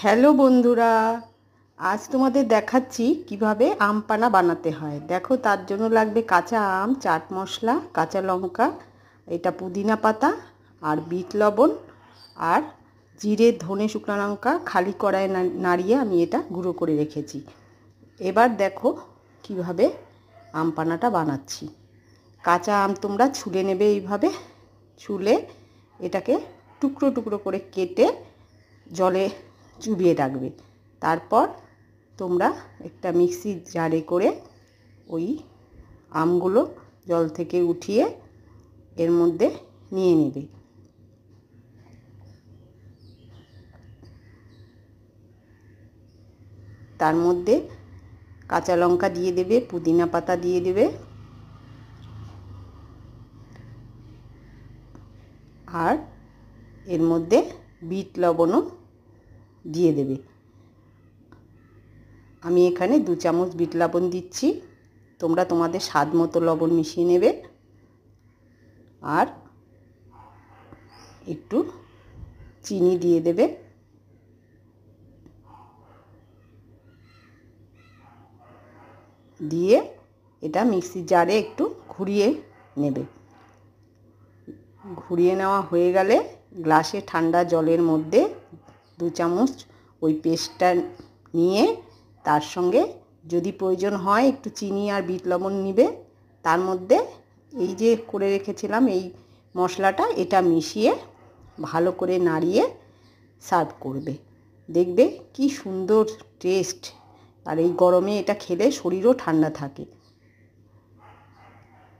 Hello বন্ধুরা, আজ তোমাদের দেখাচ্ছি কিভাবে আম পানা বানাতে হয়। দেখো, তার জন্য লাগবে কাঁচা আম, চাট মশলা, কাঁচা লঙ্কা, এটা পুদিনা পাতা আর বিট লবণ আর জিরে, ধনে, শুকনো লঙ্কা খালি কড়াইয়ে নাড়িয়ে আমি এটা গুঁড়ো করে রেখেছি। এবার দেখো কিভাবে আম পানাটা বানাচ্ছি। কাঁচা আম তোমরা ছুলে নেবে, এইভাবে ছুলে এটাকে টুকরো টুকরো করে কেটে জলে চুবিয়ে রাখবে। তারপর তোমরা একটা মিক্সির জারে করে ওই আমগুলো জল থেকে উঠিয়ে এর মধ্যে নিয়ে নেবে। তার মধ্যে কাঁচা লঙ্কা দিয়ে দেবে, পুদিনা পাতা দিয়ে দেবে আর এর মধ্যে বিট লবণও দিয়ে দেবে। আমি এখানে 2 চামচ বিট লবণ দিচ্ছি, তোমরা তোমাদের স্বাদ মতো লবণ মিশিয়ে নেবে। আর একটু চিনি দিয়ে দেবে। দিয়ে এটা মিক্সির জারে একটু ঘুরিয়ে নেবে। ঘুরিয়ে নেওয়া হয়ে গেলে গ্লাসে ঠান্ডা জলের মধ্যে 2 চামচ ওই পেস্টটা নিয়ে তার সঙ্গে যদি প্রয়োজন হয় একটু চিনি আর বিট লবণ নিবে। তার মধ্যে এই যে করে রেখেছিলাম এই মশলাটা, এটা মিশিয়ে ভালো করে নাড়িয়ে সার্ভ করবে। দেখবে কি সুন্দর টেস্ট, আর এই গরমে এটা খেলে শরীরও ঠান্ডা থাকে।